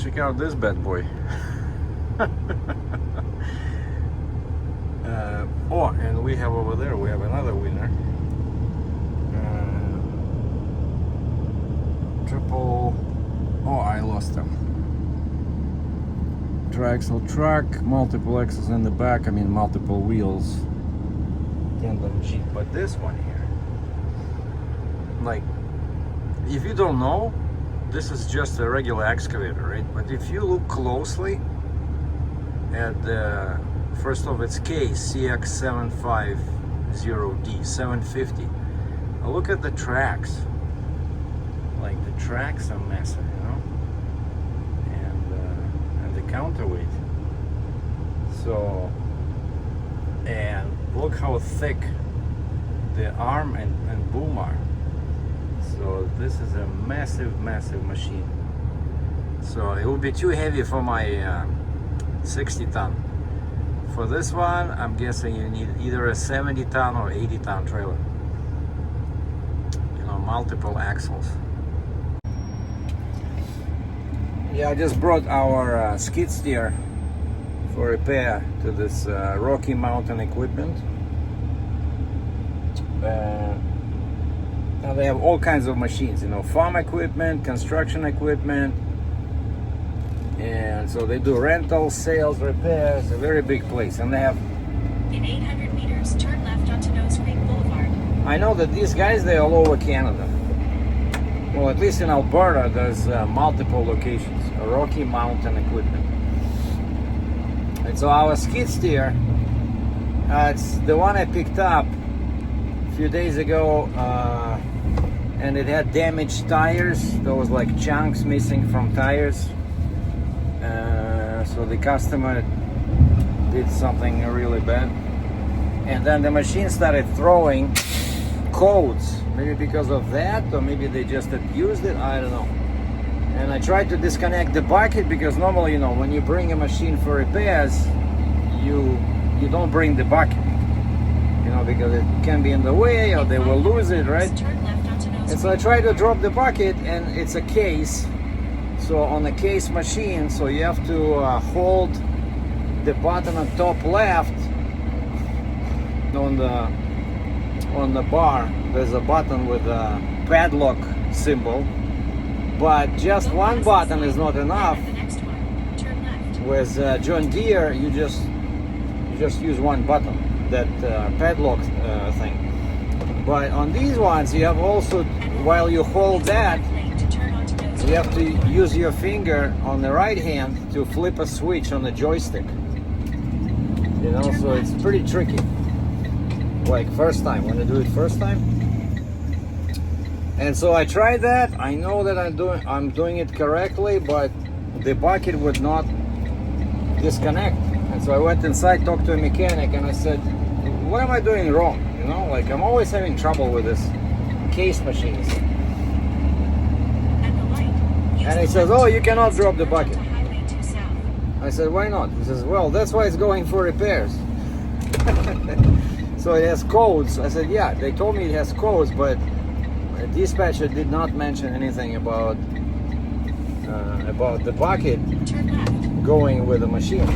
check out this bad boy. Oh, and we have over there, we have another winner. Triple, oh, I lost them. Triaxle truck, multiple axles in the back, I mean multiple wheels. Tandem Jeep, but this one here, like, if you don't know, this is just a regular excavator, right? But if you look closely at the first of its case, CX750D 750, look at the tracks. Like, the tracks are massive, you know, and the counterweight. So, and look how thick the arm and boom are. So this is a massive machine. So it will be too heavy for my 60 ton. For this one, I'm guessing you need either a 70 ton or 80 ton trailer. You know, multiple axles. Yeah, I just brought our skid steer for repair to this Rocky Mountain Equipment. Now they have all kinds of machines, you know, farm equipment, construction equipment, and so they do rentals, sales, repairs, a very big place. And they have, in 800 meters, turn left onto Nose Creek Boulevard. I know that these guys, they're all over Canada. Well, at least in Alberta, there's multiple locations, Rocky Mountain Equipment. And so our skid steer, it's the one I picked up a few days ago, and it had damaged tires. There was like chunks missing from tires. So the customer did something really bad. And then the machine started throwing codes. Maybe because of that, or maybe they just abused it, I don't know. And I tried to disconnect the bucket, because normally, you know, when you bring a machine for repairs, you don't bring the bucket, you know, because it can be in the way or they will lose it, right? And so I tried to drop the bucket, and it's a case. So on a case machine, so you have to hold the button on top left on the bar. There's a button with a padlock symbol, but just one button is not enough. With John Deere, you just use one button, that padlock thing. But on these ones, you have also, while you hold that, you have to use your finger on the right hand to flip a switch on the joystick. You know, so it's pretty tricky. Like first time, when you do it first time. And so I tried that. I know that I'm doing it correctly, but the bucket would not disconnect. And so I went inside, talked to a mechanic, and I said, what am I doing wrong? You know, like, I'm always having trouble with this case machines. And he says, oh, you cannot drop the bucket. I said, why not? He says, well, that's why it's going for repairs. So it has codes. I said, yeah, they told me it has codes, but the dispatcher did not mention anything about the bucket going with the machine.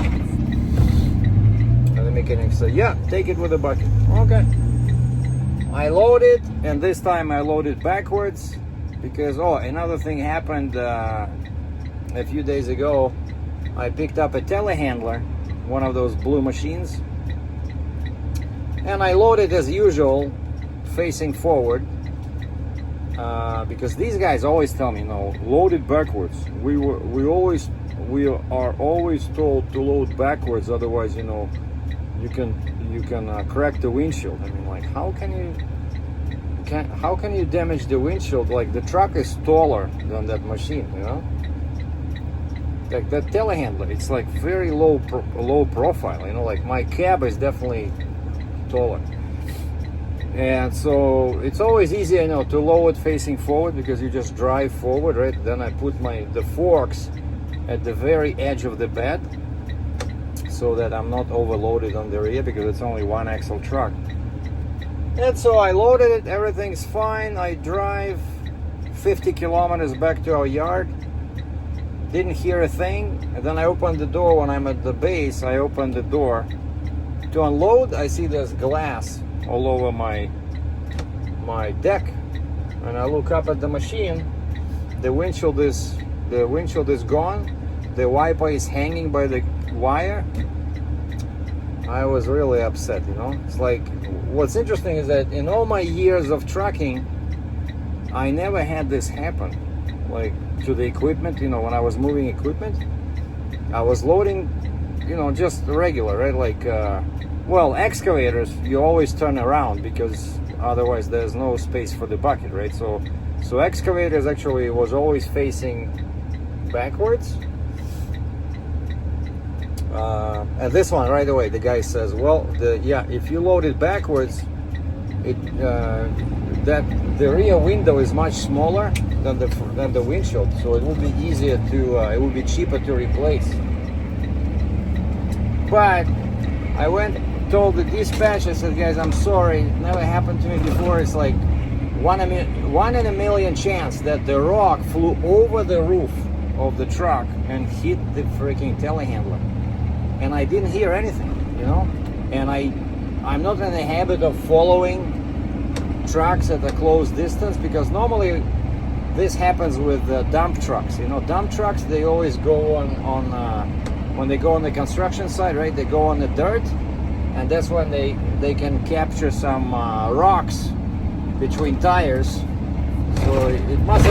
And the mechanic said, yeah, take it with the bucket. Okay. I loaded, and this time I loaded backwards, because, oh, another thing happened a few days ago. I picked up a telehandler, one of those blue machines, and I loaded as usual, facing forward, because these guys always tell me, no, load it backwards. We are always told to load backwards, otherwise, you know, you can crack the windshield. I mean, like, how can you damage the windshield? Like, the truck is taller than that machine, you know. Like that telehandler, it's like very low profile, you know. Like my cab is definitely taller, and so it's always easier, you know, to load facing forward, because you just drive forward, right? Then I put the forks at the very edge of the bed, so that I'm not overloaded on the rear, because it's only one axle truck. And so I loaded it, everything's fine. I drive 50 kilometers back to our yard. didn't hear a thing. And then I opened the door when I'm at the base. I opened the door to unload. I see there's glass all over my deck, and I look up at the machine. The windshield is gone. The wiper is hanging by the wire. I was really upset, you know. It's like, what's interesting is that in all my years of trucking, I never had this happen. Like to the equipment, you know, when I was moving equipment, I was loading, you know, just regular, right? Like, well, excavators, you always turn around because otherwise there's no space for the bucket, right? So excavators actually was always facing backwards. And this one right away, the guy says, well, if you load it backwards, that the rear window is much smaller than the windshield, so it will be easier to, it will be cheaper to replace. But I told the dispatch, I said, guys, I'm sorry, it never happened to me before. It's like one in a million chance that the rock flew over the roof of the truck and hit the freaking telehandler. And I didn't hear anything, you know. And I'm not in the habit of following trucks at a close distance, because normally this happens with dump trucks. You know, dump trucks, they always go on when they go on the construction site, right? They go on the dirt, and that's when they can capture some rocks between tires. So it must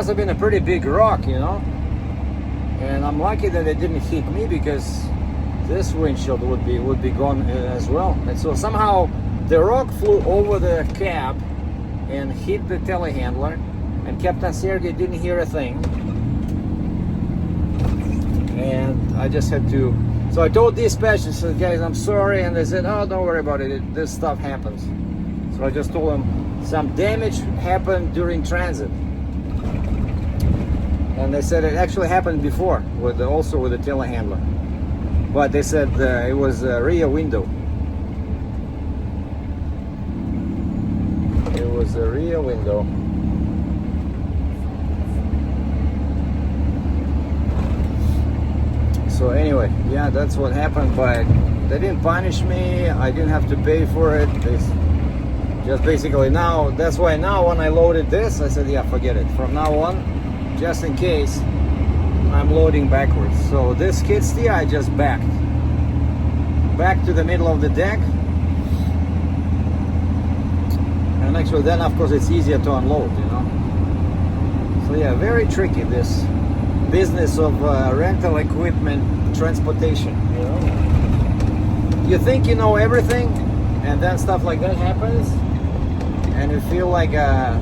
have been a pretty big rock, you know. And I'm lucky that it didn't hit me, because this windshield would be gone as well. And so somehow the rock flew over the cab and hit the telehandler, and Captain Sergey didn't hear a thing. And I just had to, so I told dispatch, I said, guys, I'm sorry. And they said, oh, don't worry about it, this stuff happens. So I just told them some damage happened during transit. And they said it actually happened before, also with the telehandler. But they said it was a rear window. It was a rear window. So anyway, yeah, that's what happened. But they didn't punish me. I didn't have to pay for it. They just basically now, that's why now when I loaded this, I said, yeah, forget it. From now on, just in case, I'm loading backwards. So this skid steer, I just back to the middle of the deck. And actually then, of course, it's easier to unload, you know. So yeah, very tricky, this business of rental equipment transportation, you know. You think you know everything, and then stuff like that happens, and you feel like a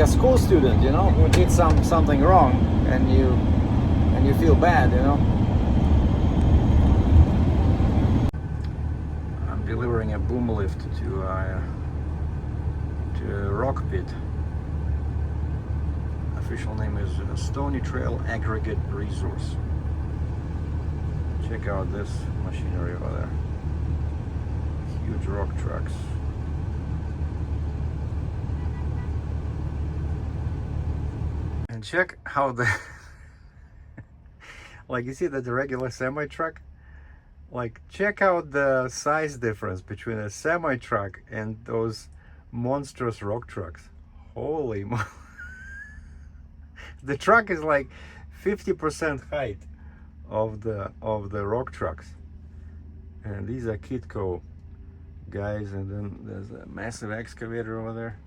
school student, you know, who did something wrong, and you feel bad, you know. I'm delivering a boom lift to a rock pit. Official name is Stony Trail Aggregate Resource. Check out this machinery over there. Huge rock trucks. And check how the like, you see that the regular semi truck, like, check out the size difference between a semi truck and those monstrous rock trucks. Holy mo the truck is like 50% height of the rock trucks, and these are Kitco guys. And then there's a massive excavator over there.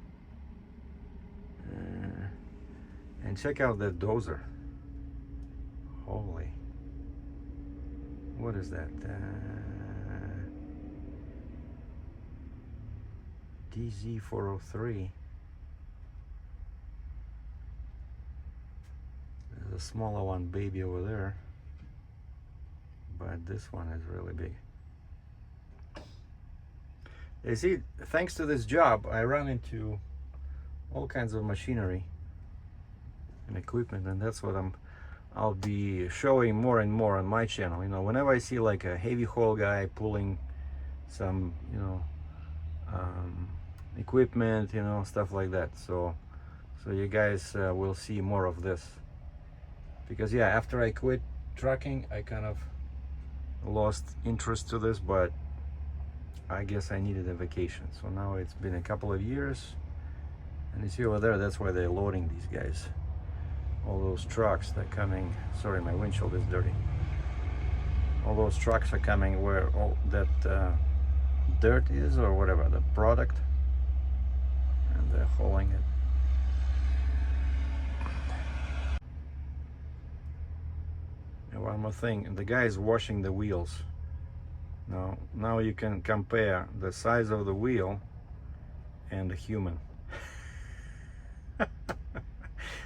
And check out that dozer. Holy, what is that? DZ403. There's a smaller one, baby, over there, but this one is really big. You see, thanks to this job, I run into all kinds of machinery and equipment, and that's what I'll be showing more and more on my channel. You know, whenever I see like a heavy haul guy pulling some, you know, equipment, you know, stuff like that. So So you guys will see more of this. Because yeah, after I quit trucking, I kind of lost interest to this, but I guess I needed a vacation. So now it's been a couple of years, and you see over there, that's why they're loading these guys. All those trucks that are coming. Sorry, my windshield is dirty. All those trucks are coming where all that dirt is, or whatever, the product, and they're hauling it. And one more thing, the guy is washing the wheels. Now you can compare the size of the wheel and a human.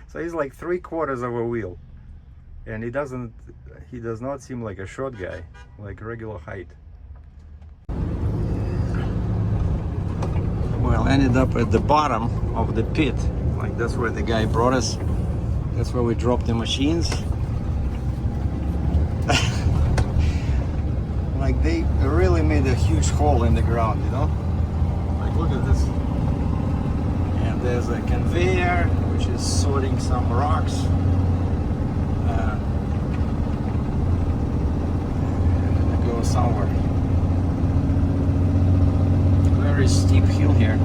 So he's like 3/4 of a wheel, and he does not seem like a short guy, like regular height. Well, ended up at the bottom of the pit. Like that's where the guy brought us. That's where we dropped the machines. Like they really made a huge hole in the ground, you know? Like look at this. And there's a conveyor which is sorting some rocks. And it goes somewhere. Very steep hill here.